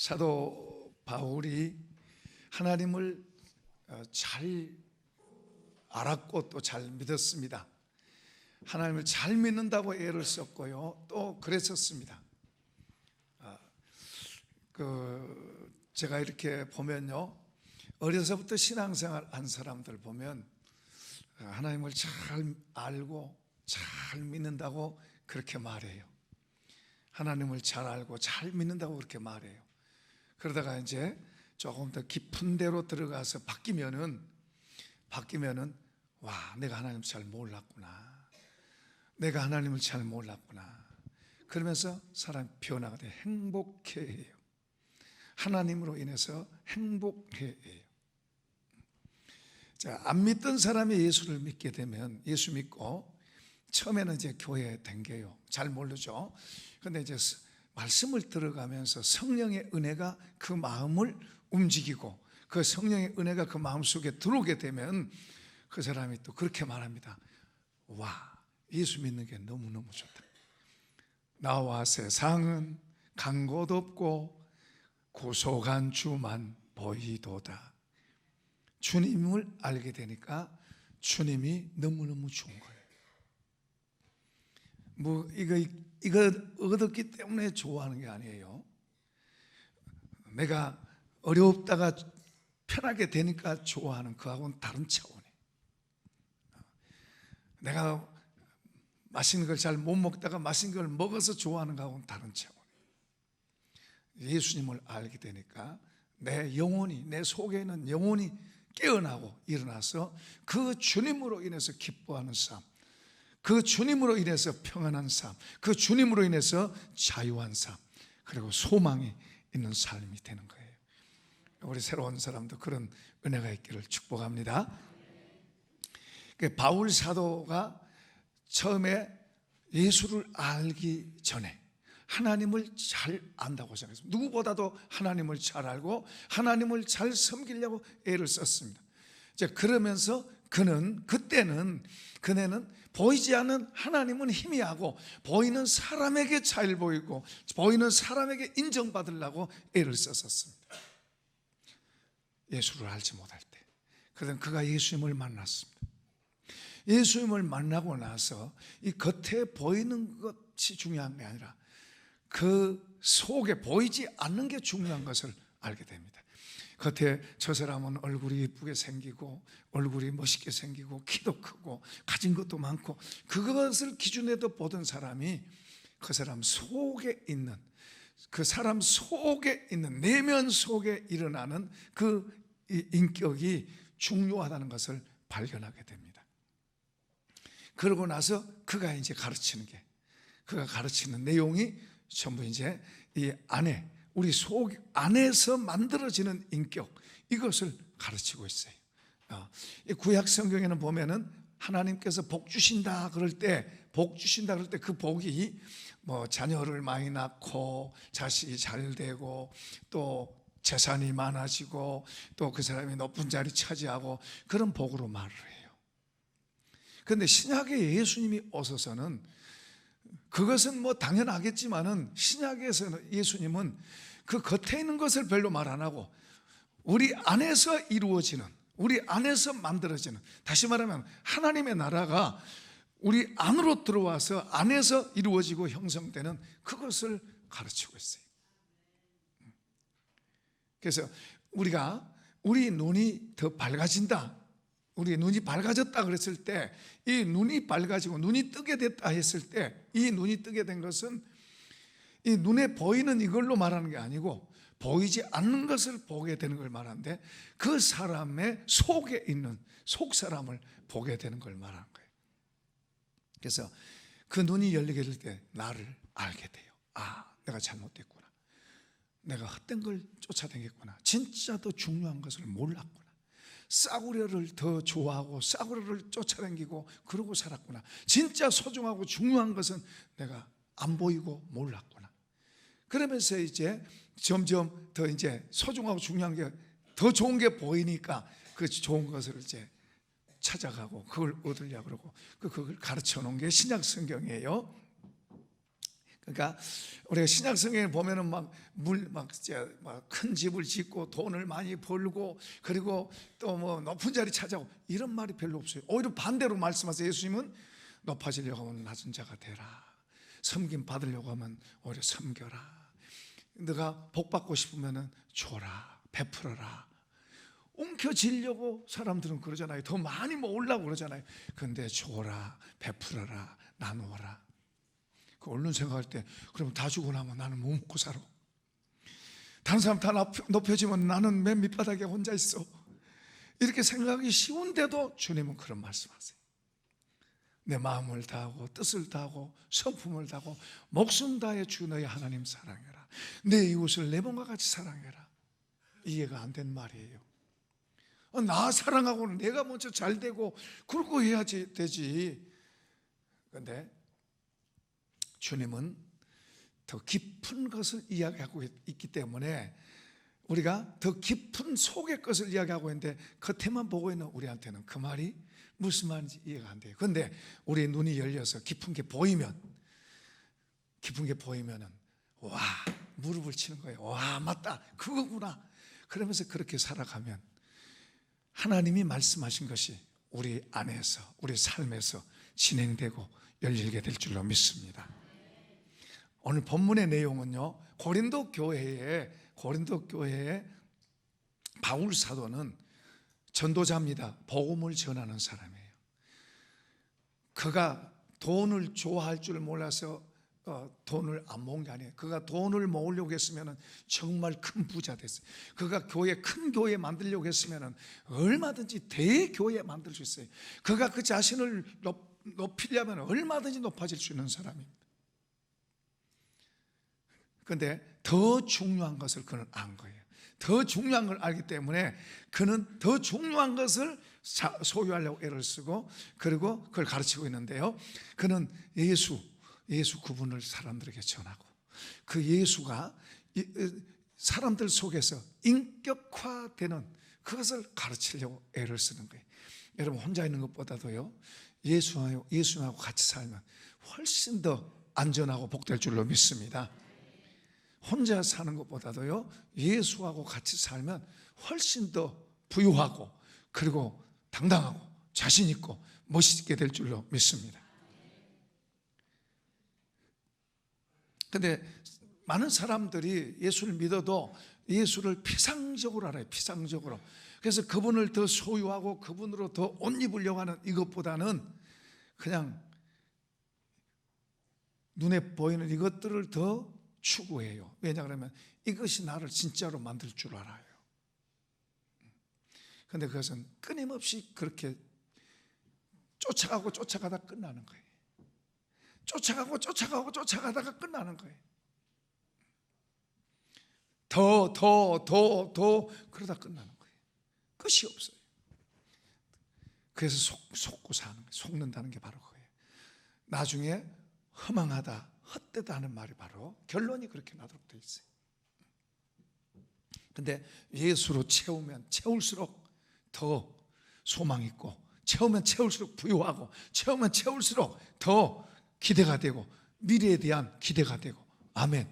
사도 바울이 하나님을 잘 알았고 또 잘 믿었습니다. 하나님을 잘 믿는다고 애를 썼고요, 또 그랬었습니다. 제가 이렇게 보면요, 어려서부터 신앙생활 한 사람들 보면 하나님을 잘 알고 잘 믿는다고 그렇게 말해요. 하나님을 잘 알고 잘 믿는다고 그렇게 말해요. 그러다가 이제 조금 더 깊은 데로 들어가서 바뀌면은 와, 내가 하나님을 잘 몰랐구나, 내가 하나님을 잘 몰랐구나, 그러면서 사람이 변화가 돼 행복해해요. 하나님으로 인해서 행복해해요. 자, 안 믿던 사람이 예수를 믿게 되면, 예수 믿고 처음에는 이제 교회에 댕겨요. 잘 모르죠. 근데 이제 말씀을 들어가면서 성령의 은혜가 그 마음을 움직이고, 그 성령의 은혜가 그 마음 속에 들어오게 되면 그 사람이 또 그렇게 말합니다. 와, 예수 믿는 게 너무너무 좋다. 나와 세상은 간 곳 없고 구속한 주만 보이도다. 주님을 알게 되니까 주님이 너무너무 좋은 거예요. 이거 얻었기 때문에 좋아하는 게 아니에요. 내가 어렵다가 편하게 되니까 좋아하는 그하고는 다른 차원이에요. 내가 맛있는 걸 잘 못 먹다가 맛있는 걸 먹어서 좋아하는 거하고는 다른 차원이에요. 예수님을 알게 되니까 내 영혼이, 내 속에 있는 영혼이 깨어나고 일어나서 그 주님으로 인해서 기뻐하는 삶, 그 주님으로 인해서 평안한 삶, 그 주님으로 인해서 자유한 삶, 그리고 소망이 있는 삶이 되는 거예요. 우리 새로운 사람도 그런 은혜가 있기를 축복합니다. 바울 사도가 처음에 예수를 알기 전에 하나님을 잘 안다고 생각했습니다. 누구보다도 하나님을 잘 알고 하나님을 잘 섬기려고 애를 썼습니다. 그러면서 그는 보이지 않는 하나님은 희미하고 보이는 사람에게 잘 보이고 보이는 사람에게 인정받으려고 애를 썼었습니다. 예수를 알지 못할 때. 그러던 그가 예수님을 만났습니다. 예수님을 만나고 나서 이 겉에 보이는 것이 중요한 게 아니라 그 속에 보이지 않는 게 중요한 것을 알게 됩니다. 겉에 저 사람은 얼굴이 예쁘게 생기고 얼굴이 멋있게 생기고 키도 크고 가진 것도 많고 그것을 기준으로 보던 사람이 그 사람 속에 있는, 그 사람 속에 있는 내면 속에 일어나는 그 인격이 중요하다는 것을 발견하게 됩니다. 그러고 나서 그가 이제 그가 가르치는 내용이 전부 이제 이 안에, 우리 속 안에서 만들어지는 인격, 이것을 가르치고 있어요. 이 구약 성경에는 보면은 하나님께서 복 주신다 그럴 때 그 복이 뭐 자녀를 많이 낳고 자식이 잘 되고 또 재산이 많아지고 또 그 사람이 높은 자리 차지하고 그런 복으로 말을 해요. 그런데 신약에 예수님이 오셔서는 그것은 뭐 당연하겠지만은 신약에서는 예수님은 그 겉에 있는 것을 별로 말 안 하고 우리 안에서 이루어지는, 우리 안에서 만들어지는, 다시 말하면 하나님의 나라가 우리 안으로 들어와서 안에서 이루어지고 형성되는 그것을 가르치고 있어요. 그래서 우리 눈이 더 밝아진다, 우리 눈이 밝아졌다 그랬을 때, 이 눈이 밝아지고 눈이 뜨게 됐다 했을 때, 이 눈이 뜨게 된 것은 이 눈에 보이는 이걸로 말하는 게 아니고 보이지 않는 것을 보게 되는 걸 말하는데, 그 사람의 속에 있는 속 사람을 보게 되는 걸 말하는 거예요. 그래서 그 눈이 열리게 될 때 나를 알게 돼요. 아, 내가 잘못됐구나, 내가 헛된 걸 쫓아다녔구나, 진짜 더 중요한 것을 몰랐구나, 싸구려를 더 좋아하고 싸구려를 쫓아다니고 그러고 살았구나, 진짜 소중하고 중요한 것은 내가 안 보이고 몰랐구나. 그러면서 이제 점점 더 이제 소중하고 중요한 게 더 좋은 게 보이니까 그 좋은 것을 이제 찾아가고 그걸 얻으려고 그러고 그걸 가르쳐 놓은 게 신약 성경이에요. 그러니까 우리가 신약 성경에 보면은 막 큰 집을 짓고 돈을 많이 벌고 그리고 또 뭐 높은 자리 차지하고 이런 말이 별로 없어요. 오히려 반대로 말씀하세요. 예수님은 높아지려고 하면 낮은 자가 되라. 섬김 받으려고 하면 오히려 섬겨라. 너가 복 받고 싶으면은 줘라, 베풀어라. 움켜쥐려고 사람들은 그러잖아요. 더 많이 모으려고 그러잖아요. 그런데 줘라, 베풀어라, 나누어라. 그 얼른 생각할 때 그러면 다 주고 나면 나는 뭐 먹고 살아? 다른 사람 다 높여지면 나는 맨 밑바닥에 혼자 있어. 이렇게 생각하기 쉬운데도 주님은 그런 말씀하세요. 내 마음을 다하고 뜻을 다하고 성품을 다하고 목숨 다해 주 너의 하나님 사랑해라. 내 이웃을 내 몸과 같이 사랑해라. 이해가 안 된 말이에요. 나 사랑하고는 내가 먼저 잘 되고 그러고 해야지 되지. 그런데 주님은 더 깊은 것을 이야기하고 있기 때문에 우리가 더 깊은 속의 것을 이야기하고 있는데 겉에만 보고 있는 우리한테는 그 말이 무슨 말인지 이해가 안 돼요. 그런데 우리의 눈이 열려서 깊은 게 보이면은 와, 무릎을 치는 거예요. 와, 맞다, 그거구나. 그러면서 그렇게 살아가면 하나님이 말씀하신 것이 우리 안에서, 우리 삶에서 진행되고 열리게 될 줄로 믿습니다. 오늘 본문의 내용은요, 고린도 교회에 바울 사도는 전도자입니다. 복음을 전하는 사람이에요. 그가 돈을 좋아할 줄 몰라서 돈을 안 모은 게 아니에요. 그가 돈을 모으려고 했으면 정말 큰 부자 됐어요. 그가 큰 교회 만들려고 했으면 얼마든지 대교회 만들 수 있어요. 그가 그 자신을 높이려면 얼마든지 높아질 수 있는 사람입니다. 그런데 더 중요한 것을 그는 안 거예요. 더 중요한 걸 알기 때문에 그는 더 중요한 것을 소유하려고 애를 쓰고 그리고 그걸 가르치고 있는데요, 그는 예수 그분을 사람들에게 전하고 그 예수가 사람들 속에서 인격화되는 그것을 가르치려고 애를 쓰는 거예요. 여러분, 혼자 있는 것보다도요, 예수님하고 같이 살면 훨씬 더 안전하고 복될 줄로 믿습니다. 혼자 사는 것보다도요, 예수하고 같이 살면 훨씬 더 부유하고 그리고 당당하고 자신 있고 멋있게 될 줄로 믿습니다. 그런데 많은 사람들이 예수를 믿어도 예수를 피상적으로 알아요. 피상적으로. 그래서 그분을 더 소유하고 그분으로 더 옷 입으려고 하는 이것보다는 그냥 눈에 보이는 이것들을 더 추구해요. 왜냐 그러면 이것이 나를 진짜로 만들 줄 알아요. 그런데 그것은 끊임없이 그렇게 쫓아가다 끝나는 거예요. 쫓아가다가 끝나는 거예요. 더 그러다 끝나는 거예요. 끝이 없어요. 그래서 속고 사는 거예요. 속는다는 게 바로 그거예요. 나중에 허망하다, 헛되다 하는 말이 바로 결론이 그렇게 나도록 되어 있어요. 그런데 예수로 채우면 채울수록 더 소망 있고, 채우면 채울수록 부유하고, 채우면 채울수록 더 기대가 되고, 미래에 대한 기대가 되고, 아멘,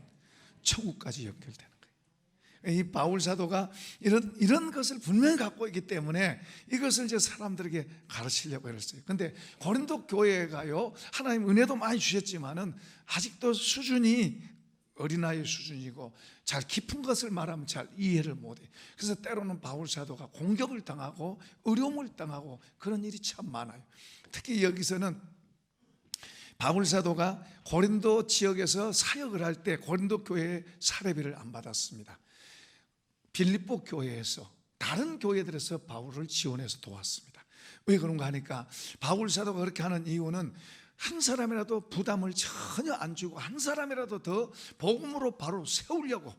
천국까지 연결되는 거예요. 이 바울 사도가 이런 것을 분명히 갖고 있기 때문에 이것을 이제 사람들에게 가르치려고 했어요. 그런데 고린도 교회가요, 하나님 은혜도 많이 주셨지만은 아직도 수준이 어린아이 수준이고 잘 깊은 것을 말하면 잘 이해를 못해요. 그래서 때로는 바울 사도가 공격을 당하고 어려움을 당하고 그런 일이 참 많아요. 특히 여기서는 바울 사도가 고린도 지역에서 사역을 할 때 고린도 교회의 사례비를 안 받았습니다. 빌립보 교회에서, 다른 교회들에서 바울을 지원해서 도왔습니다. 왜 그런가 하니까 바울 사도가 그렇게 하는 이유는 한 사람이라도 부담을 전혀 안 주고 한 사람이라도 더 복음으로 바로 세우려고,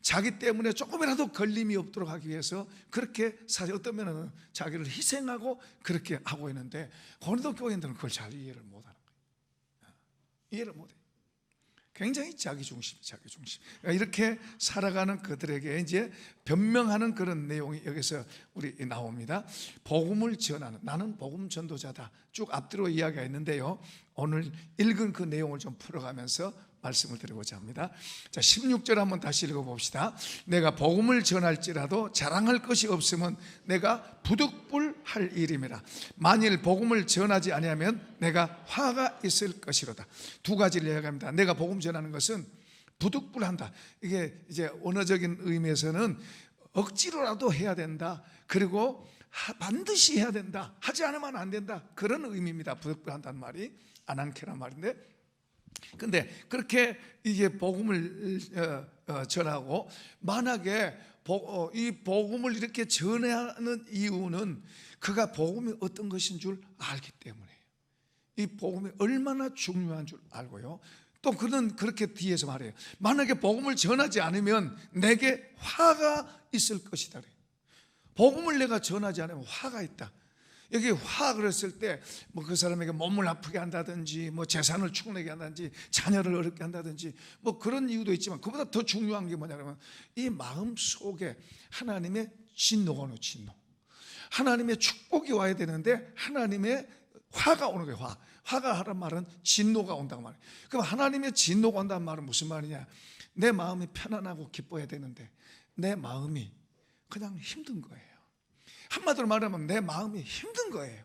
자기 때문에 조금이라도 걸림이 없도록 하기 위해서 그렇게 어떤 면은 자기를 희생하고 그렇게 하고 있는데 고린도 교인들은 그걸 잘 이해를 못하는 거예요. 이해를 못해요. 굉장히 자기 중심. 이렇게 살아가는 그들에게 이제 변명하는 그런 내용이 여기서 우리 나옵니다. 복음을 전하는, 나는 복음 전도자다. 쭉 앞뒤로 이야기가 있는데요, 오늘 읽은 그 내용을 좀 풀어가면서 말씀을 드리고자 합니다. 자, 16절 한번 다시 읽어봅시다. 내가 복음을 전할지라도 자랑할 것이 없으면 내가 부득불할 일임이라. 만일 복음을 전하지 아니하면 내가 화가 있을 것이로다. 두 가지를 이야기합니다. 내가 복음 전하는 것은 부득불한다. 이게 이제 언어적인 의미에서는 억지로라도 해야 된다. 그리고 반드시 해야 된다. 하지 않으면 안 된다. 그런 의미입니다. 부득불한다는 말이 아난케란 말인데, 근데 그렇게 이제 복음을 전하고, 만약에 이 복음을 이렇게 전하는 이유는 그가 복음이 어떤 것인 줄 알기 때문에, 이 복음이 얼마나 중요한 줄 알고요. 또 그는 그렇게 뒤에서 말해요. 만약에 복음을 전하지 않으면 내게 화가 있을 것이다. 복음을 내가 전하지 않으면 화가 있다. 여기 화 그랬을 때 뭐 그 사람에게 몸을 아프게 한다든지, 뭐 재산을 축내게 한다든지, 자녀를 어렵게 한다든지, 뭐 그런 이유도 있지만 그보다 더 중요한 게 뭐냐면 이 마음 속에 하나님의 진노가 오는 진노, 하나님의 축복이 와야 되는데 하나님의 화가 오는 거예요. 화가 하란 말은 진노가 온다는 말이에요. 그럼 하나님의 진노가 온다는 말은 무슨 말이냐? 내 마음이 편안하고 기뻐야 되는데 내 마음이 그냥 힘든 거예요. 한마디로 말하면 내 마음이 힘든 거예요.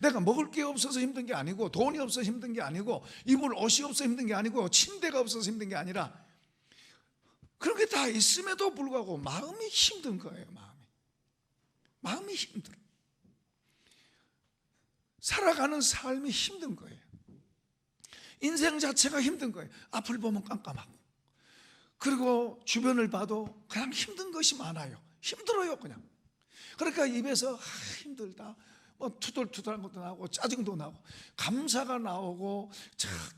내가 먹을 게 없어서 힘든 게 아니고, 돈이 없어서 힘든 게 아니고, 입을 옷이 없어서 힘든 게 아니고, 침대가 없어서 힘든 게 아니라, 그런 게 다 있음에도 불구하고 마음이 힘든 거예요. 마음이 힘들어. 살아가는 삶이 힘든 거예요. 인생 자체가 힘든 거예요. 앞을 보면 깜깜하고, 그리고 주변을 봐도 그냥 힘든 것이 많아요. 힘들어요, 그냥. 그러니까 입에서 힘들다, 뭐 투덜투덜한 것도 나오고, 짜증도 나오고, 감사가 나오고,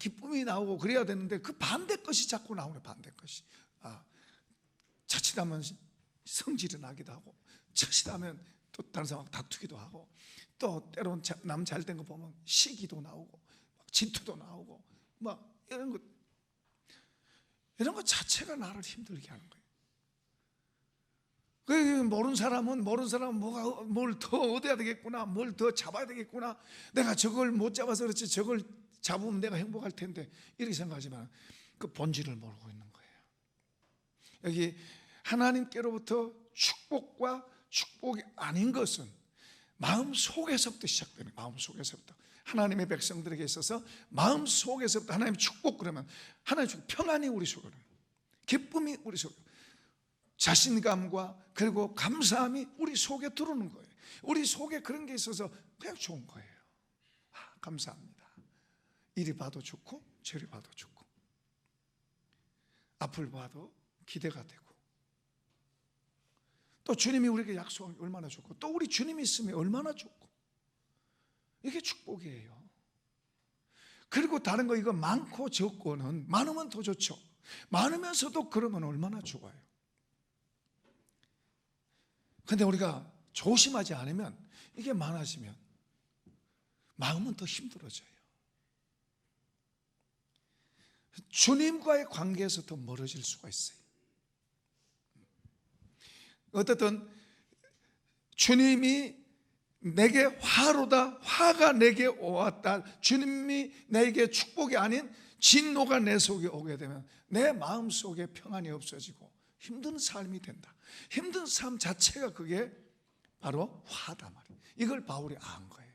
기쁨이 나오고 그래야 되는데 그 반대 것이 자꾸 나오네. 반대 것이. 자칫하면 성질이 나기도 하고, 자칫하면 또 다른 사람하고 다투기도 하고, 또 때로는 남 잘된 거 보면 시기도 나오고, 질투도 나오고, 막 이런 것 자체가 나를 힘들게 하는 거예요. 모르는 사람은 뭐가 뭘 더 얻어야 되겠구나, 뭘 더 잡아야 되겠구나, 내가 저걸 못 잡아서 그렇지 저걸 잡으면 내가 행복할 텐데, 이렇게 생각하지만 그 본질을 모르고 있는 거예요. 여기 하나님께로부터 축복과 축복이 아닌 것은 마음 속에서부터 시작되는 거예요. 마음 속에서부터. 하나님의 백성들에게 있어서 마음 속에서부터 하나님의 축복, 그러면 하나님의 축복, 평안이 우리 속에, 기쁨이 우리 속에, 자신감과 그리고 감사함이 우리 속에 들어오는 거예요. 우리 속에 그런 게 있어서 그냥 좋은 거예요. 감사합니다. 이리 봐도 좋고 저리 봐도 좋고, 앞을 봐도 기대가 되고, 또 주님이 우리에게 약속한 게 얼마나 좋고, 또 우리 주님이 있으면 얼마나 좋고, 이게 축복이에요. 그리고 다른 거, 이거 많고 적고는, 많으면 더 좋죠. 많으면서도 그러면 얼마나 좋아요. 근데 우리가 조심하지 않으면, 이게 많아지면 마음은 더 힘들어져요. 주님과의 관계에서 더 멀어질 수가 있어요. 어떻든 주님이 내게 화로다, 화가 내게 오았다, 주님이 내게 축복이 아닌 진노가 내 속에 오게 되면 내 마음 속에 평안이 없어지고 힘든 삶이 된다. 힘든 삶 자체가 그게 바로 화다 말이에요. 이걸 바울이 안 거예요.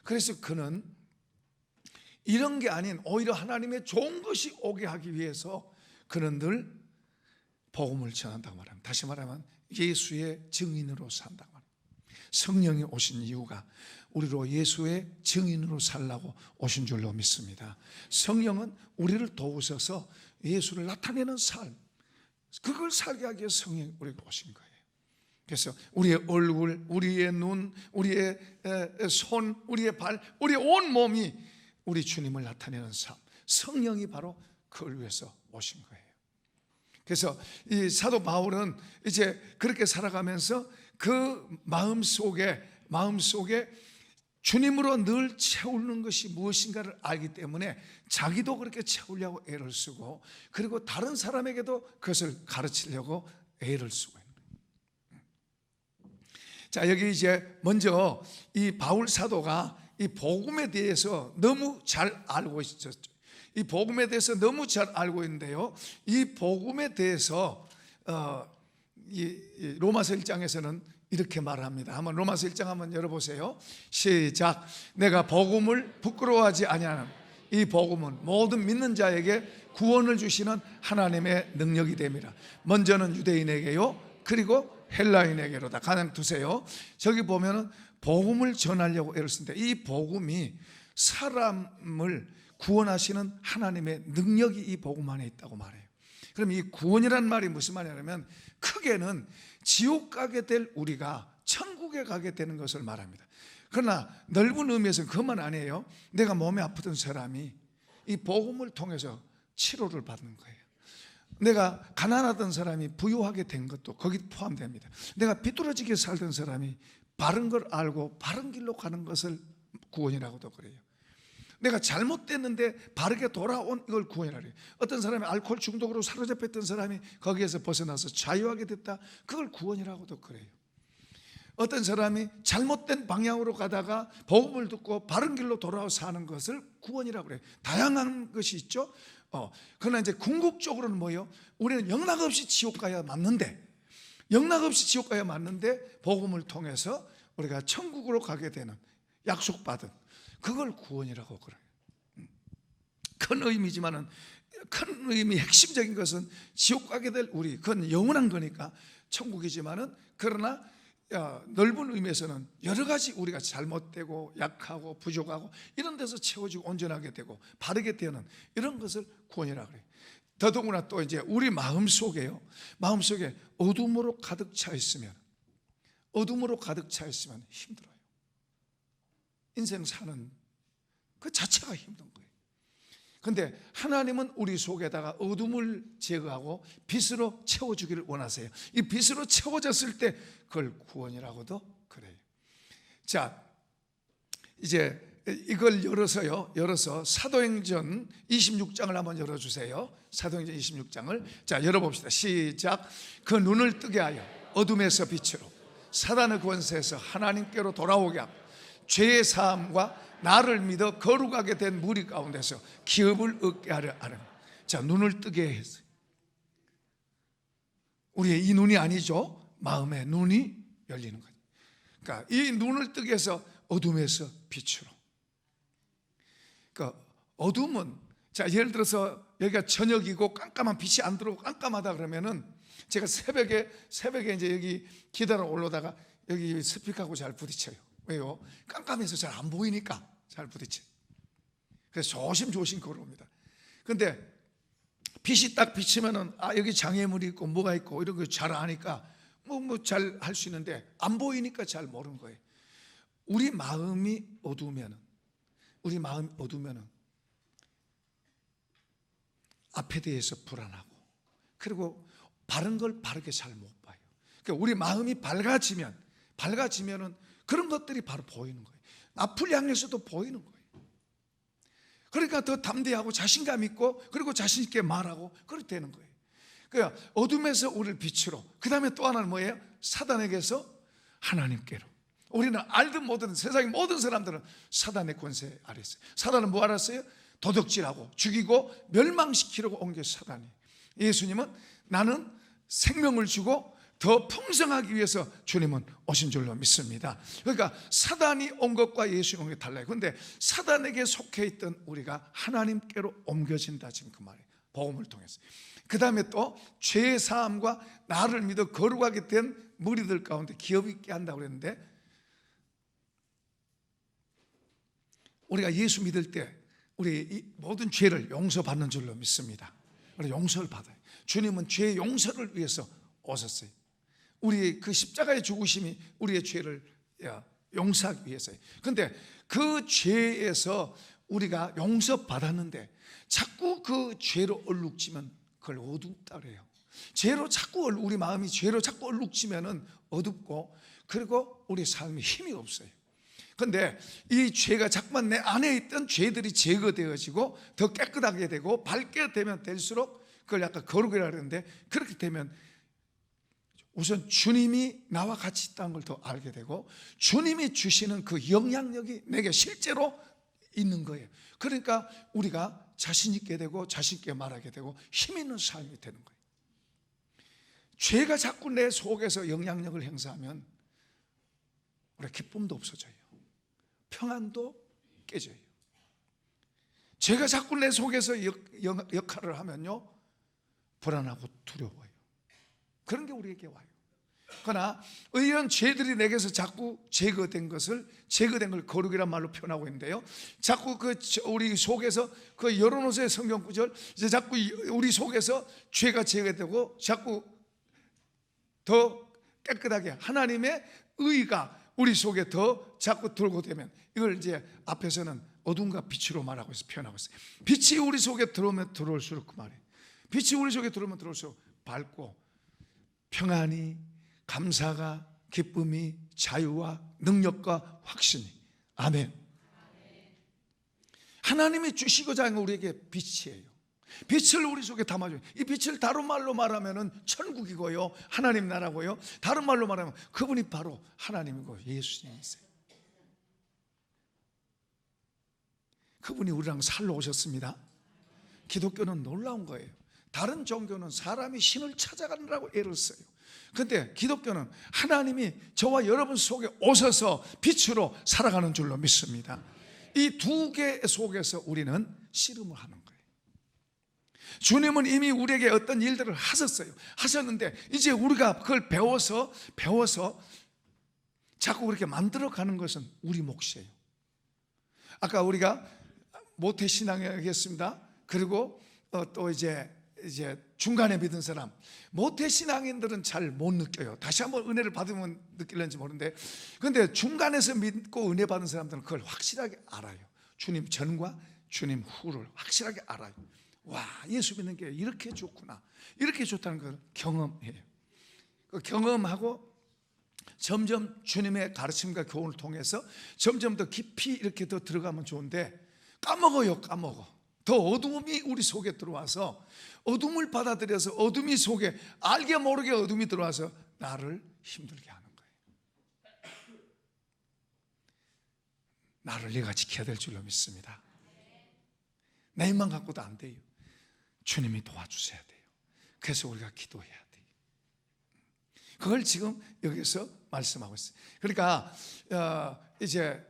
그래서 그는 이런 게 아닌 오히려 하나님의 좋은 것이 오게 하기 위해서 그는 늘 복음을 전한다고 말합니다. 다시 말하면 예수의 증인으로 산다고 말합니다. 성령이 오신 이유가 우리로 예수의 증인으로 살라고 오신 줄로 믿습니다. 성령은 우리를 도우셔서 예수를 나타내는 삶, 그걸 살게 하기 위해서 성령이 우리에게 오신 거예요. 그래서 우리의 얼굴, 우리의 눈, 우리의 손, 우리의 발, 우리의 온 몸이 우리 주님을 나타내는 삶, 성령이 바로 그걸 위해서 오신 거예요. 그래서 이 사도 바울은 이제 그렇게 살아가면서 그 마음속에 주님으로 늘 채우는 것이 무엇인가를 알기 때문에 자기도 그렇게 채우려고 애를 쓰고, 그리고 다른 사람에게도 그것을 가르치려고 애를 쓰고 있는 거예요. 자, 여기 이제 먼저 이 바울 사도가 이 복음에 대해서 너무 잘 알고 있었죠. 이 복음에 대해서 너무 잘 알고 있는데요, 이 복음에 대해서 이 로마서 1장에서는 이렇게 말합니다. 한번 로마서 1장 한번 열어보세요. 시작. 내가 복음을 부끄러워하지 아니하는 이 복음은 모든 믿는 자에게 구원을 주시는 하나님의 능력이 됨이라. 먼저는 유대인에게요, 그리고 헬라인에게로다. 가장 두세요. 저기 보면은 복음을 전하려고 애를 쓴다. 이 복음이 사람을 구원하시는 하나님의 능력이 이 복음 안에 있다고 말해요. 그럼 이 구원이란 말이 무슨 말이냐면, 크게는 지옥 가게 될 우리가 천국에 가게 되는 것을 말합니다. 그러나 넓은 의미에서는 그것만 아니에요. 내가 몸이 아프던 사람이 이 복음을 통해서 치료를 받는 거예요. 내가 가난하던 사람이 부유하게 된 것도 거기 포함됩니다. 내가 비뚤어지게 살던 사람이 바른 걸 알고 바른 길로 가는 것을 구원이라고도 그래요. 내가 잘못됐는데 바르게 돌아온 이걸 구원이라고 해요. 어떤 사람이 알코올 중독으로 사로잡혔던 사람이 거기에서 벗어나서 자유하게 됐다, 그걸 구원이라고도 그래요. 어떤 사람이 잘못된 방향으로 가다가 복음을 듣고 바른 길로 돌아와서 사는 것을 구원이라고 그래요. 다양한 것이 있죠. 그러나 이제 궁극적으로는 뭐예요? 우리는 영락없이 지옥 가야 맞는데, 복음을 통해서 우리가 천국으로 가게 되는, 약속받은 그걸 구원이라고 그래요. 큰 의미지만은, 큰 의미 핵심적인 것은 지옥 가게 될 우리, 그건 영원한 거니까 천국이지만은, 그러나 넓은 의미에서는 여러 가지 우리가 잘못되고 약하고 부족하고 이런 데서 채워지고 온전하게 되고 바르게 되는 이런 것을 구원이라고 그래요. 더더구나 또 이제 우리 마음속에 어둠으로 가득 차 있으면 힘들어요. 인생 사는 그 자체가 힘든 거예요. 그런데 하나님은 우리 속에다가 어둠을 제거하고 빛으로 채워주기를 원하세요. 이 빛으로 채워졌을 때 그걸 구원이라고도 그래요. 자, 이제 이걸 열어서 사도행전 26장을 한번 열어주세요. 사도행전 26장을 자 열어봅시다. 시작. 그 눈을 뜨게 하여 어둠에서 빛으로, 사단의 권세에서 하나님께로 돌아오게 하고, 죄의 사함과 나를 믿어 거룩하게 된 무리 가운데서 기업을 얻게 하려 하는. 자, 눈을 뜨게 했어요. 우리의 이 눈이 아니죠. 마음의 눈이 열리는 거예요. 그러니까 이 눈을 뜨게 해서 어둠에서 빛으로. 그러니까 어둠은, 자 예를 들어서 여기가 저녁이고 깜깜한 빛이 안 들어오고 깜깜하다 그러면은, 제가 새벽에 이제 여기 계단을 올라다가 여기 스피커하고 잘 부딪혀요. 왜요? 깜깜해서 잘 안 보이니까 잘 부딪혀요. 그래서 조심조심 걸어옵니다. 근데 빛이 딱 비치면은 여기 장애물이 있고 뭐가 있고 이런 거 잘 아니까 뭐 잘 할 수 있는데, 안 보이니까 잘 모르는 거예요. 우리 마음이 어두우면은 앞에 대해서 불안하고, 그리고 바른 걸 바르게 잘 못 봐요. 그러니까 우리 마음이 밝아지면은 그런 것들이 바로 보이는 거예요. 앞을 향해서도 보이는 거예요. 그러니까 더 담대하고 자신감 있고, 그리고 자신 있게 말하고 그렇게 되는 거예요. 그러니까 어둠에서 우리를 빛으로, 그 다음에 또 하나는 뭐예요? 사단에게서 하나님께로. 우리는 알든 모든 세상의 모든 사람들은 사단의 권세 아래 있어요. 사단은 뭐 알았어요? 도둑질하고 죽이고 멸망시키려고 온 게 사단이에요. 예수님은 나는 생명을 주고 더 풍성하기 위해서 주님은 오신 줄로 믿습니다. 그러니까 사단이 온 것과 예수님이 온 게 달라요. 그런데 사단에게 속해 있던 우리가 하나님께로 옮겨진다, 지금 그 말이에요. 복음을 통해서. 그 다음에 또 죄의 사함과 나를 믿어 거룩하게 된 무리들 가운데 기업 있게 한다고 그랬는데, 우리가 예수 믿을 때 우리 모든 죄를 용서받는 줄로 믿습니다. 우리 용서를 받아요. 주님은 죄의 용서를 위해서 오셨어요. 우리의 그 십자가의 죽으심이 우리의 죄를 용서하기 위해서요. 그런데 그 죄에서 우리가 용서받았는데 자꾸 그 죄로 얼룩지면 그걸 어둡다 그래요. 우리 마음이 죄로 자꾸 얼룩지면은 어둡고, 그리고 우리 삶에 힘이 없어요. 그런데 이 죄가 자꾸만 내 안에 있던 죄들이 제거되어지고 더 깨끗하게 되고 밝게 되면 될수록, 그걸 약간 거룩이라고 그러는데, 그렇게 되면 우선 주님이 나와 같이 있다는 걸 더 알게 되고, 주님이 주시는 그 영향력이 내게 실제로 있는 거예요. 그러니까 우리가 자신 있게 되고 자신 있게 말하게 되고 힘 있는 삶이 되는 거예요. 죄가 자꾸 내 속에서 영향력을 행사하면 우리 기쁨도 없어져요. 평안도 깨져요. 죄가 자꾸 내 속에서 역할을 하면요, 불안하고 두려워요. 그런 게 우리에게 와요. 그러나 이런 죄들이 내게서 자꾸 제거된 걸 거룩이란 말로 표현하고 있는데요, 자꾸 우리 속에서 열어놓으세요. 성경 구절. 이제 자꾸 우리 속에서 죄가 제거되고 자꾸 더 깨끗하게 하나님의 의가 우리 속에 더 자꾸 들고 되면, 이걸 이제 앞에서는 어둠과 빛으로 말하고 있어요. 표현하고 있어요. 빛이 우리 속에 들어오면 들어올수록, 그 말이에요, 빛이 우리 속에 들어오면 들어올수록 밝고 평안이, 감사가, 기쁨이, 자유와 능력과 확신이. 아멘. 하나님이 주시고자 하는 건 우리에게 빛이에요. 빛을 우리 속에 담아줘요. 이 빛을 다른 말로 말하면 천국이고요, 하나님 나라고요. 다른 말로 말하면 그분이 바로 하나님이고 예수님이세요. 그분이 우리랑 살러 오셨습니다. 기독교는 놀라운 거예요. 다른 종교는 사람이 신을 찾아가느라고 애를 써요. 그런데 기독교는 하나님이 저와 여러분 속에 오셔서 빛으로 살아가는 줄로 믿습니다. 이 두 개 속에서 우리는 씨름을 하는 거예요. 주님은 이미 우리에게 어떤 일들을 하셨는데 이제 우리가 그걸 배워서 자꾸 그렇게 만들어가는 것은 우리 몫이에요. 아까 우리가 모태신앙이겠습니다. 그리고 또 이제 중간에 믿은 사람, 모태신앙인들은 잘 못 느껴요. 다시 한번 은혜를 받으면 느낄는지 모르는데, 그런데 중간에서 믿고 은혜 받은 사람들은 그걸 확실하게 알아요. 주님 전과 주님 후를 확실하게 알아요. 와, 예수 믿는 게 이렇게 좋구나, 이렇게 좋다는 걸 경험해요. 그 경험하고 점점 주님의 가르침과 교훈을 통해서 점점 더 깊이 이렇게 더 들어가면 좋은데, 까먹어요. 더 어둠이 우리 속에 들어와서, 어둠을 받아들여서 어둠이 속에 알게 모르게 어둠이 들어와서 나를 힘들게 하는 거예요. 나를 네가 지켜야 될 줄로 믿습니다. 내 힘만 갖고도 안 돼요. 주님이 도와주셔야 돼요. 그래서 우리가 기도해야 돼요. 그걸 지금 여기서 말씀하고 있어요. 그러니까 이제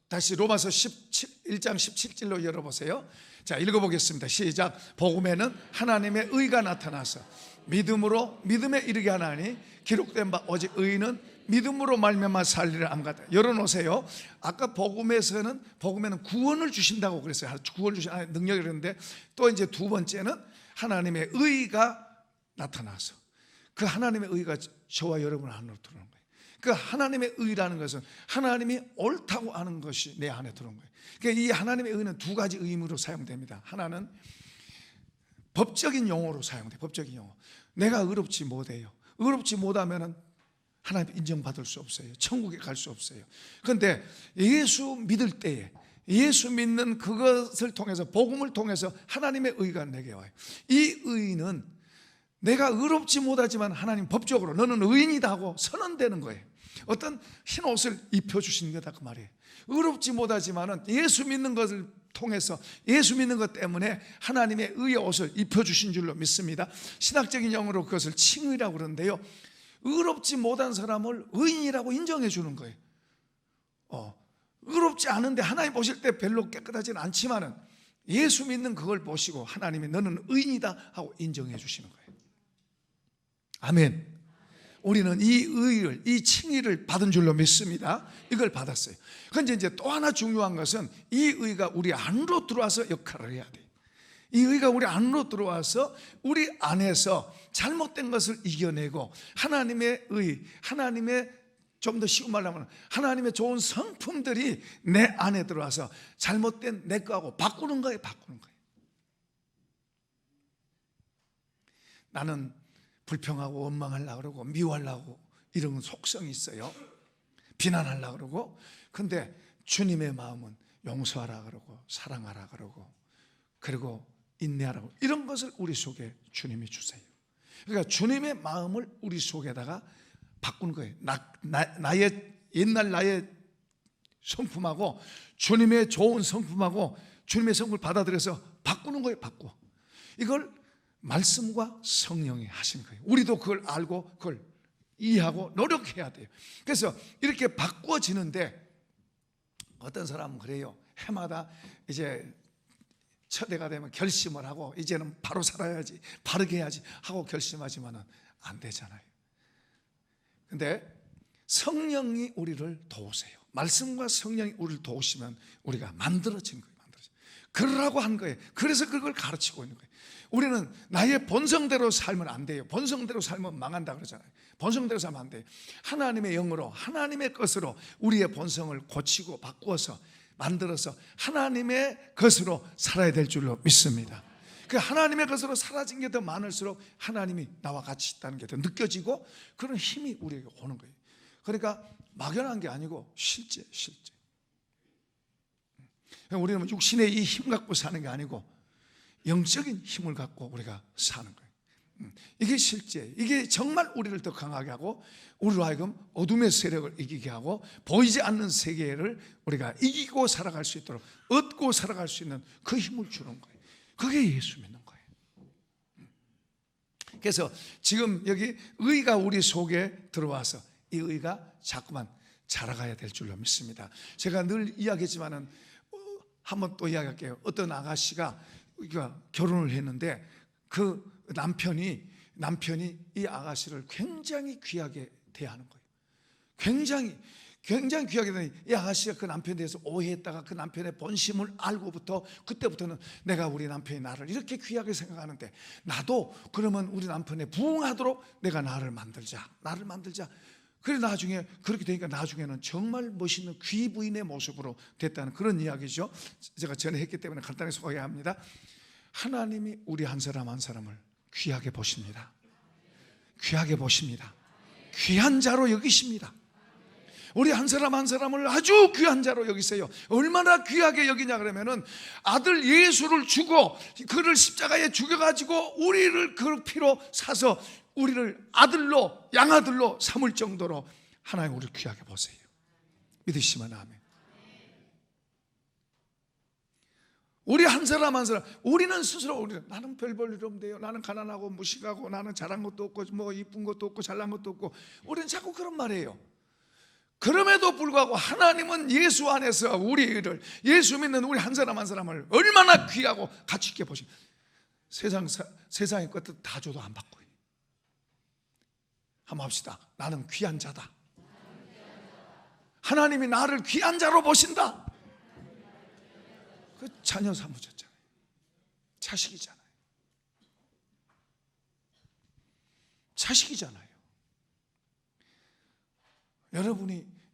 다시 로마서 1장 17절로 열어보세요. 자, 읽어보겠습니다. 시작. 복음에는 하나님의 의가 나타나서 믿음에 이르게 하나니 기록된 바 오직 의인은 믿음으로 말미암아 살리라 함같다. 열어놓으세요. 아까 복음에는 구원을 주신다고 그랬어요. 구원을 주신 하나님의 능력이 그랬는데, 또 이제 두 번째는 하나님의 의가 나타나서, 그 하나님의 의가 저와 여러분 안으로 들어오는 거예요. 그 하나님의 의라는 것은 하나님이 옳다고 하는 것이 내 안에 들어온 거예요. 그러니까 이 하나님의 의는 두 가지 의미로 사용됩니다. 하나는 법적인 용어로 사용돼요. 법적인 용어. 내가 의롭지 못해요. 의롭지 못하면 하나님 인정받을 수 없어요. 천국에 갈 수 없어요. 그런데 예수 믿을 때에, 예수 믿는 그것을 통해서, 복음을 통해서 하나님의 의가 내게 와요. 이 의는 내가 의롭지 못하지만 하나님 법적으로 너는 의인이다 하고 선언되는 거예요. 어떤 흰 옷을 입혀주신 거다, 그 말이에요. 의롭지 못하지만은 예수 믿는 것을 통해서, 예수 믿는 것 때문에 하나님의 의의 옷을 입혀주신 줄로 믿습니다. 신학적인 용어로 그것을 칭의라고 그러는데요, 의롭지 못한 사람을 의인이라고 인정해 주는 거예요. 의롭지 않은데 하나님 보실 때 별로 깨끗하지는 않지만은 예수 믿는 그걸 보시고 하나님이 너는 의인이다 하고 인정해 주시는 거예요. 아멘. 우리는 이 의를, 이 칭의를 받은 줄로 믿습니다. 이걸 받았어요. 그런데 이제 또 하나 중요한 것은 이 의가 우리 안으로 들어와서 역할을 해야 돼요. 이 의가 우리 안으로 들어와서 우리 안에서 잘못된 것을 이겨내고 하나님의 의, 하나님의, 좀 더 쉬운 말로 하면 하나님의 좋은 성품들이 내 안에 들어와서 잘못된 내 거하고 바꾸는 거예요. 나는 불평하고 원망하려고 그러고 미워하려고 이런 속성이 있어요. 비난하려고 그러고. 근데 주님의 마음은 용서하라 그러고 사랑하라 그러고 그리고 인내하라고, 이런 것을 우리 속에 주님이 주세요. 그러니까 주님의 마음을 우리 속에다가 바꾸는 거예요. 나의 옛날 나의 성품하고 주님의 좋은 성품하고 주님의 성을 받아들여서 바꾸는 거예요. 바꾸어. 이걸 말씀과 성령이 하신 거예요. 우리도 그걸 알고 그걸 이해하고 노력해야 돼요. 그래서 이렇게 바꾸어지는데, 어떤 사람은 그래요. 해마다 이제 처대가 되면 결심을 하고 이제는 바로 살아야지, 바르게 해야지 하고 결심하지만은 안 되잖아요. 근데 성령이 우리를 도우세요. 말씀과 성령이 우리를 도우시면 우리가 만들어진 거예요. 그러라고 한 거예요. 그래서 그걸 가르치고 있는 거예요. 우리는 나의 본성대로 살면 안 돼요. 본성대로 살면 망한다 그러잖아요. 본성대로 살면 안 돼요. 하나님의 영으로, 하나님의 것으로 우리의 본성을 고치고 바꾸어서 만들어서 하나님의 것으로 살아야 될 줄로 믿습니다. 그 하나님의 것으로 사라진 게 더 많을수록 하나님이 나와 같이 있다는 게 더 느껴지고 그런 힘이 우리에게 오는 거예요. 그러니까 막연한 게 아니고 실제. 우리는 육신의 이 힘 갖고 사는 게 아니고 영적인 힘을 갖고 우리가 사는 거예요. 이게 실제, 이게 정말 우리를 더 강하게 하고 우리로 하여금 어둠의 세력을 이기게 하고 보이지 않는 세계를 우리가 이기고 살아갈 수 있도록, 얻고 살아갈 수 있는 그 힘을 주는 거예요. 그게 예수 믿는 거예요. 그래서 지금 여기 의가 우리 속에 들어와서 이 의가 자꾸만 자라가야 될 줄로 믿습니다. 제가 늘 이야기했지만은 한번 또 이야기할게요. 어떤 아가씨가 결혼을 했는데 그 남편이 이 아가씨를 굉장히 귀하게 대하는 거예요. 굉장히 귀하게 대하니 이 아가씨가 그 남편에 대해서 오해했다가 그 남편의 본심을 알고부터 그때부터는 내가 우리 남편이 나를 이렇게 귀하게 생각하는데 나도 그러면 우리 남편에 부응하도록 내가 나를 만들자. 그래 나중에 그렇게 되니까 나중에는 정말 멋있는 귀부인의 모습으로 됐다는 그런 이야기죠. 제가 전에 했기 때문에 간단히 소개합니다. 하나님이 우리 한 사람 한 사람을 귀하게 보십니다. 귀한 자로 여기십니다. 우리 한 사람 한 사람을 아주 귀한 자로 여기세요. 얼마나 귀하게 여기냐 그러면은 아들 예수를 주고 그를 십자가에 죽여가지고 우리를 그 피로 사서 우리를 아들로, 양아들로 삼을 정도로 하나님 우리를 귀하게 보세요. 믿으시면 아멘. 우리 한 사람 한 사람, 우리는 스스로 나는 별 볼 일 없는데요, 나는 가난하고 무식하고 나는 잘한 것도 없고 뭐 이쁜 것도 없고 잘난 것도 없고, 우리는 자꾸 그런 말이에요. 그럼에도 불구하고 하나님은 예수 안에서 우리를, 예수 믿는 우리 한 사람 한 사람을 얼마나 귀하고 가치 있게 보십니까? 세상의 것들 다 줘도 안 바꿔요. 한번 합시다. 나는 귀한 자다. 하나님이 나를 귀한 자로 보신다. 그 자녀 삼으셨잖아요. 자식이잖아요.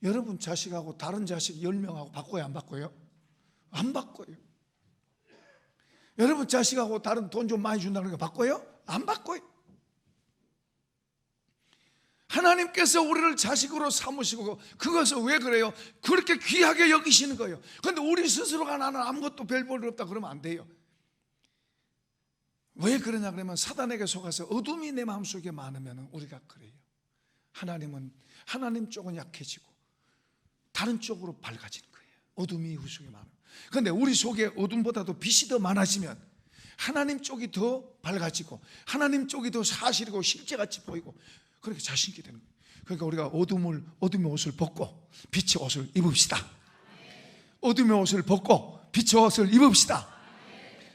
여러분 자식하고 다른 자식 10명하고 바꿔요, 안 바꿔요? 안 바꿔요. 여러분 자식하고 다른 돈 좀 많이 준다 그러니까 바꿔요? 안 바꿔요. 하나님께서 우리를 자식으로 삼으시고, 그것을 왜 그래요? 그렇게 귀하게 여기시는 거예요. 그런데 우리 스스로가 나는 아무것도 별 볼 일 없다 그러면 안 돼요. 왜 그러냐 그러면 사단에게 속아서 어둠이 내 마음속에 많으면 우리가 그래요. 하나님 쪽은 약해지고 다른 쪽으로 밝아지는 거예요. 어둠이 우리 속에 많아요. 그런데 우리 속에 어둠보다도 빛이 더 많아지면 하나님 쪽이 더 밝아지고 하나님 쪽이 더 사실이고 실제같이 보이고 그렇게 자신 있게 되는 거예요. 그러니까 우리가 어둠의 옷을 벗고 빛의 옷을 입읍시다. 어둠의 옷을 벗고 빛의 옷을 입읍시다.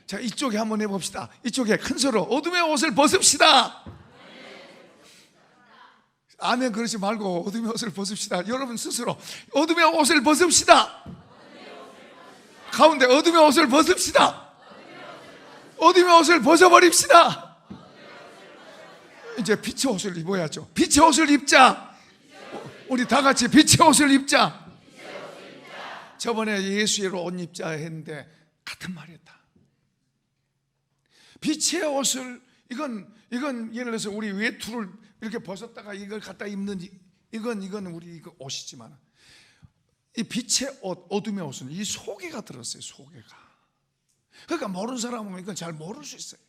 자, 이쪽에 한번 해봅시다. 이쪽에 큰 소리로 어둠의 옷을 벗읍시다. 아멘 그러지 말고 어둠의 옷을 벗읍시다. 여러분 스스로 어둠의 옷을 벗읍시다. 가운데 어둠의 옷을 벗읍시다. 어둠의 옷을 벗어버립시다. 이제 빛의 옷을 입어야죠. 빛의 옷을 입자. 우리 다 같이 빛의 옷을 입자. 저번에 예수의로 옷 입자 했는데 같은 말이었다. 빛의 옷을, 이건 예를 들어서 우리 외투를 이렇게 벗었다가 이걸 갖다 입는 이건 우리 이거 옷이지만, 이 빛의 옷, 어둠의 옷은 이 소개가 들었어요. 소개가. 그러니까 모르는 사람은 이건 잘 모를 수 있어요.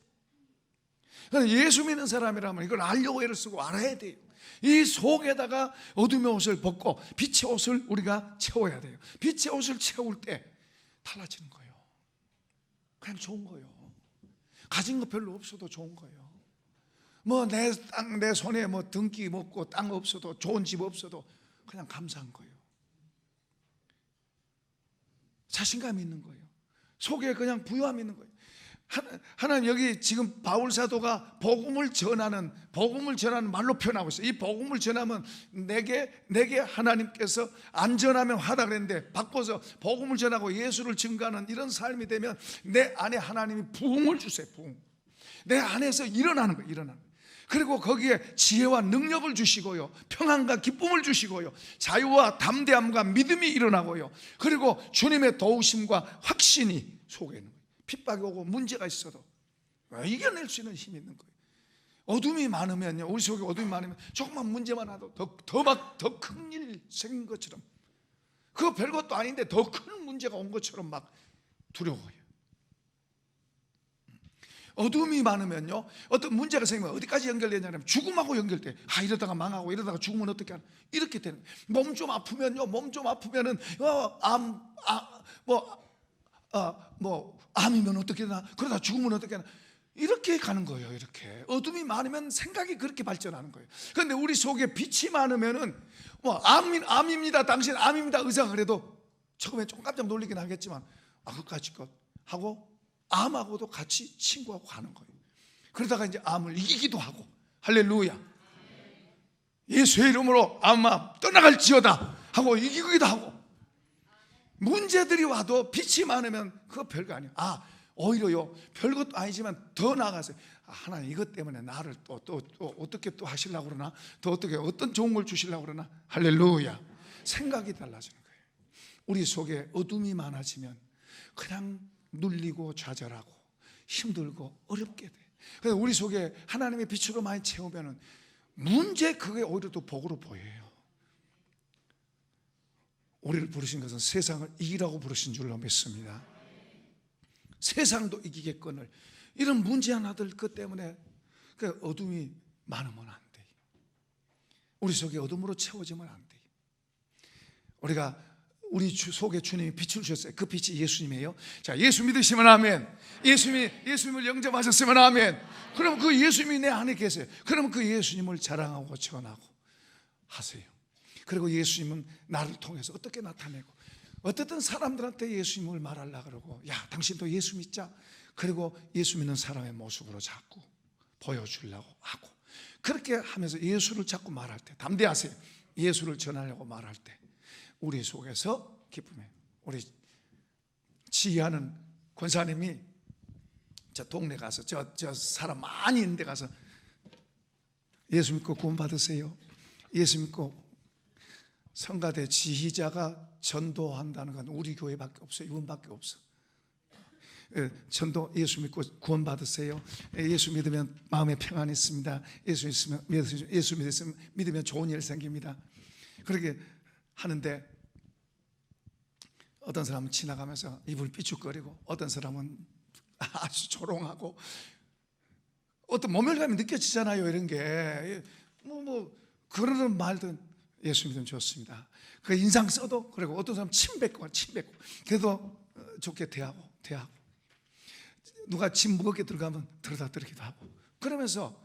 그러니까 예수 믿는 사람이라면 이걸 알려고 애를 쓰고 알아야 돼요. 이 속에다가 어둠의 옷을 벗고 빛의 옷을 우리가 채워야 돼요. 빛의 옷을 채울 때 달라지는 거예요. 그냥 좋은 거예요. 가진 거 별로 없어도 좋은 거예요. 뭐 내 땅, 내 손에 뭐 등기 먹고 땅 없어도, 좋은 집 없어도 그냥 감사한 거예요. 자신감 있는 거예요. 속에 그냥 부유함 있는 거예요. 하나님, 여기 지금 바울 사도가 복음을 전하는 말로 표현하고 있어요. 이 복음을 전하면 내게 하나님께서 안 전하면 하다 그랬는데 바꿔서 복음을 전하고 예수를 증거하는 이런 삶이 되면 내 안에 하나님이 부흥을 주세요. 부흥. 내 안에서 일어나는 거예요. 일어나는 거예요. 그리고 거기에 지혜와 능력을 주시고요, 평안과 기쁨을 주시고요, 자유와 담대함과 믿음이 일어나고요, 그리고 주님의 도우심과 확신이 속에 있는 거예요. 핍박이 오고 문제가 있어도 이겨낼 수 있는 힘이 있는 거예요. 어둠이 많으면요, 우리 속에 어둠이 많으면 조금만 문제만 와도 더 큰 일 생긴 것처럼, 그거 별것도 아닌데 더 큰 문제가 온 것처럼 막 두려워요. 어둠이 많으면요, 어떤 문제가 생기면 어디까지 연결되냐면 죽음하고 연결돼. 이러다가 망하고 이러다가 죽으면 어떻게 하나, 이렇게 되는 거예요. 몸 좀 아프면요, 몸 좀 아프면은 암이면 어떻게 되나, 그러다 죽으면 어떻게 하나, 이렇게 가는 거예요. 이렇게 어둠이 많으면 생각이 그렇게 발전하는 거예요. 그런데 우리 속에 빛이 많으면은 암입니다, 당신 암입니다 의사가 그래도 처음에 좀 깜짝 놀리긴 하겠지만 그까짓 것 하고 암하고도 같이 친구하고 가는 거예요. 그러다가 이제 암을 이기기도 하고, 할렐루야, 예수의 이름으로 암아 떠나갈지어다 하고 이기기도 하고. 문제들이 와도 빛이 많으면 그거 별거 아니에요. 오히려요, 별것도 아니지만 더 나아가서 하나님 이것 때문에 나를 또 어떻게 또 하시려고 그러나, 또 어떤 좋은 걸 주시려고 그러나, 할렐루야. 생각이 달라지는 거예요. 우리 속에 어둠이 많아지면 그냥 눌리고 좌절하고 힘들고 어렵게 돼. 그래서 우리 속에 하나님의 빛으로 많이 채우면은 그게 오히려 또 복으로 보여요. 우리를 부르신 것은 세상을 이기라고 부르신 줄로 믿습니다. 세상도 이기겠거늘. 이런 문제 하나들 그 때문에 어둠이 많으면 안 돼요. 우리 속에 어둠으로 채워지면 안 돼요. 우리 속에 주님이 빛을 주셨어요. 그 빛이 예수님이에요. 자, 예수 믿으시면 아멘. 예수님을 영접하셨으면 아멘. 그럼 그 예수님이 내 안에 계세요. 그러면 그 예수님을 자랑하고 전하고 하세요. 그리고 예수님은 나를 통해서 어떻게 나타내고, 어떻든 사람들한테 예수님을 말하려고 그러고, 당신도 예수 믿자. 그리고 예수 믿는 사람의 모습으로 자꾸 보여주려고 하고, 그렇게 하면서 예수를 자꾸 말할 때, 담대하세요. 예수를 전하려고 말할 때 우리 속에서 기쁨이. 우리 지휘하는 권사님이 저 동네 가서 저 사람 많이 있는 데 가서 예수 믿고 구원 받으세요. 예수 믿고 성가대 지휘자가 전도한다는 건 우리 교회밖에 없어요. 이분밖에 없어. 전도, 예수 믿고 구원 받으세요. 예수 믿으면 마음에 평안이 있습니다. 예수 믿으면 좋은 일 생깁니다. 그렇게 하는데 어떤 사람은 지나가면서 입을 삐죽거리고, 어떤 사람은 아주 조롱하고, 어떤 모멸감이 느껴지잖아요. 이런 게 그러는 말든 예수 믿으면 좋습니다. 그 인상 써도, 그리고 어떤 사람은 침 뱉고 그래도 좋게 대하고 누가 짐 무겁게 들어가면 들어다 드리기도 하고, 그러면서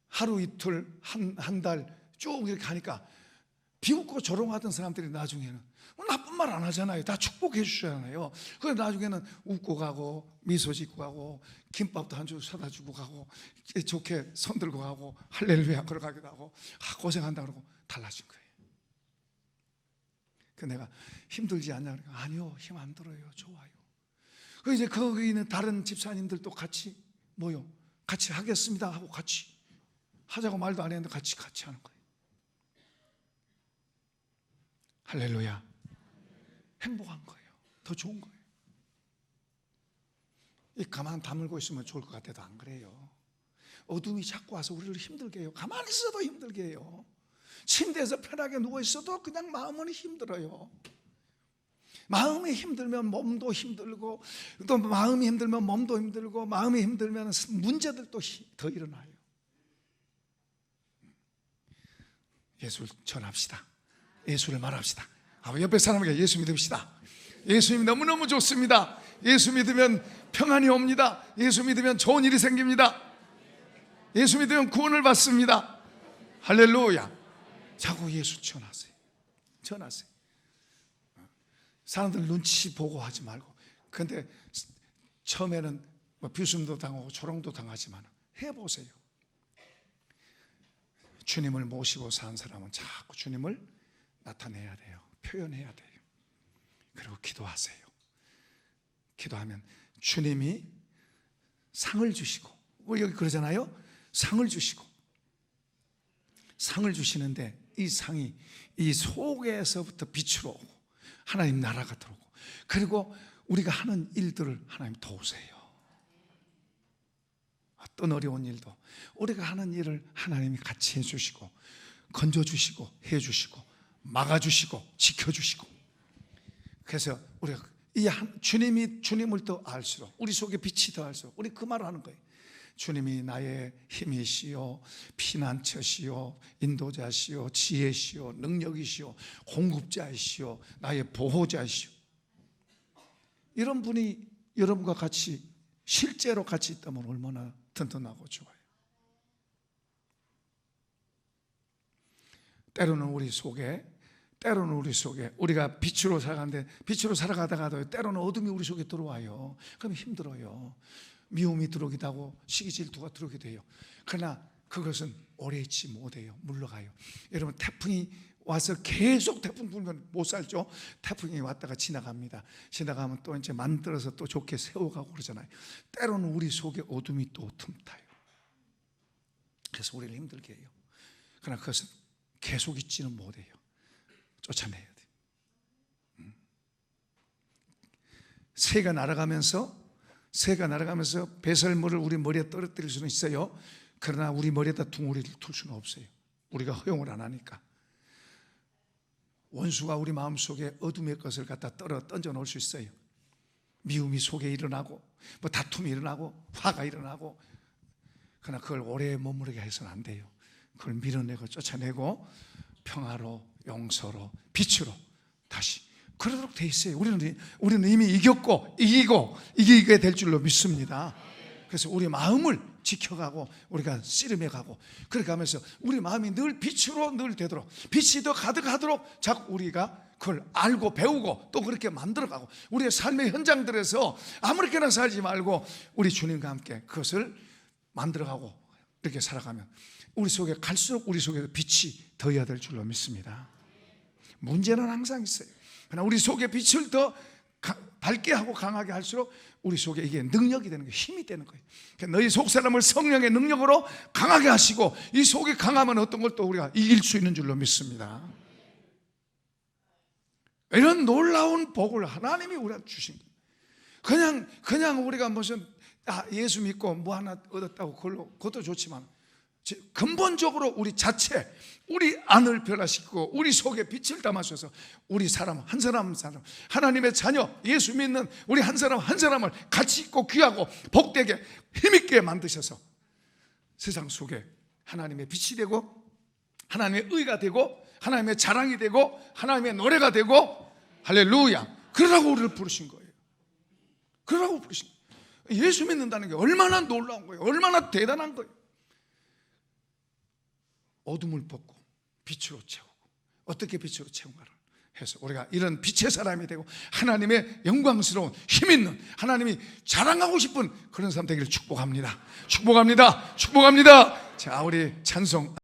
하루 이틀 한 달 쭉 이렇게 하니까 비웃고 조롱하던 사람들이 나중에는 나쁜 말 안 하잖아요. 다 축복해 주잖아요. 그래서 나중에는 웃고 가고, 미소 짓고 가고, 김밥도 한 줄 사다 주고 가고, 좋게 손 들고 가고, 할렐루야 걸어가기도 하고, 고생한다 그러고 달라진 거예요. 그 내가 힘들지 않냐 그러니까, 아니요, 힘 안 들어요, 좋아요. 그 이제 거기 있는 다른 집사님들도 같이 같이 하겠습니다 하고 같이 하자고 말도 안 했는데 같이 하는 거예요. 할렐루야. 행복한 거예요. 더 좋은 거예요. 가만 다물고 있으면 좋을 것 같아도 안 그래요. 어둠이 자꾸 와서 우리를 힘들게 해요. 가만히 있어도 힘들게 해요. 침대에서 편하게 누워 있어도 그냥 마음은 힘들어요. 마음이 힘들면 몸도 힘들고, 또 마음이 힘들면 몸도 힘들고, 마음이 힘들면 문제들도 더 일어나요. 예수를 전합시다. 예수를 말합시다. 옆에 사람에게 예수 믿읍시다. 예수님이 너무너무 좋습니다. 예수 믿으면 평안이 옵니다. 예수 믿으면 좋은 일이 생깁니다. 예수 믿으면 구원을 받습니다. 할렐루야. 자꾸 예수 전하세요. 전하세요. 사람들 눈치 보고 하지 말고. 근데 처음에는 비숨도 당하고 조롱도 당하지만 해보세요. 주님을 모시고 산 사람은 자꾸 주님을 나타내야 돼요. 표현해야 돼요. 그리고 기도하세요. 기도하면 주님이 상을 주시고, 우리 여기 그러잖아요. 상을 주시고, 상을 주시는데 이 상이 이 속에서부터 빛으로 오고 하나님 나라가 들어오고, 그리고 우리가 하는 일들을 하나님 도우세요. 어떤 어려운 일도 우리가 하는 일을 하나님이 같이 해주시고, 건져주시고, 해주시고, 막아주시고, 지켜주시고. 그래서 우리가 이 주님을 더 알수록, 우리 속에 빛이 더 알수록 우리 그 말을 하는 거예요. 주님이 나의 힘이시요, 피난처시요, 인도자시요, 지혜시요, 능력이시요, 공급자이시요, 나의 보호자이시요. 이런 분이 여러분과 같이 실제로 같이 있다면 얼마나 든든하고 좋아요. 때로는 우리 속에 우리가 빛으로 살아가는데, 빛으로 살아가다가도 때로는 어둠이 우리 속에 들어와요. 그럼 힘들어요. 미움이 들어오기도 하고 시기 질투가 들어오게 돼요. 그러나 그것은 오래 있지 못해요. 물러가요. 여러분, 태풍이 와서 계속 태풍 불면 못 살죠. 태풍이 왔다가 지나갑니다. 지나가면 또 이제 만들어서 또 좋게 세워가고 그러잖아요. 때로는 우리 속에 어둠이 또 틈타요. 그래서 우리를 힘들게 해요. 그러나 그것은 계속 있지는 못해요. 쫓아내야 돼요. 새가 날아가면서 배설물을 우리 머리에 떨어뜨릴 수는 있어요. 그러나 우리 머리에다 둥어리를 둘 수는 없어요. 우리가 허용을 안 하니까. 원수가 우리 마음속에 어둠의 것을 갖다 던져 놓을 수 있어요. 미움이 속에 일어나고, 다툼이 일어나고, 화가 일어나고. 그러나 그걸 오래 머무르게 해서는 안 돼요. 그걸 밀어내고 쫓아내고 평화로, 용서로, 빛으로 다시 그러도록 돼 있어요. 우리는 이미 이기고 이기게 될 줄로 믿습니다. 그래서 우리 마음을 지켜가고 우리가 씨름해가고 그렇게 하면서 우리 마음이 늘 빛으로 늘 되도록, 빛이 더 가득하도록 자꾸 우리가 그걸 알고 배우고 또 그렇게 만들어가고, 우리의 삶의 현장들에서 아무렇게나 살지 말고 우리 주님과 함께 그것을 만들어가고 이렇게 살아가면 우리 속에 갈수록 우리 속에서 빛이 더해야 될 줄로 믿습니다. 문제는 항상 있어요. 그러나 우리 속에 빛을 더 밝게 하고 강하게 할수록 우리 속에 이게 능력이 되는 거예요. 힘이 되는 거예요. 너희 속사람을 성령의 능력으로 강하게 하시고, 이 속에 강하면 어떤 걸 또 우리가 이길 수 있는 줄로 믿습니다. 이런 놀라운 복을 하나님이 우리한테 주신 거예요. 그냥 우리가 무슨 예수 믿고 뭐 하나 얻었다고 그것도 좋지만 근본적으로 우리 자체, 우리 안을 변화시키고 우리 속에 빛을 담아주셔서 우리 사람 한 사람 하나님의 자녀 예수 믿는 우리 한 사람 한 사람을 가치 있고 귀하고 복되게 힘있게 만드셔서 세상 속에 하나님의 빛이 되고 하나님의 의가 되고 하나님의 자랑이 되고 하나님의 노래가 되고, 할렐루야, 그러라고 우리를 부르신 거예요. 그러라고 부르신 거예요. 예수 믿는다는 게 얼마나 놀라운 거예요. 얼마나 대단한 거예요. 어둠을 벗고 빛으로 채우고, 어떻게 빛으로 채운가를 해서 우리가 이런 빛의 사람이 되고 하나님의 영광스러운 힘있는, 하나님이 자랑하고 싶은 그런 사람 되기를 축복합니다. 축복합니다. 축복합니다. 자, 우리 찬송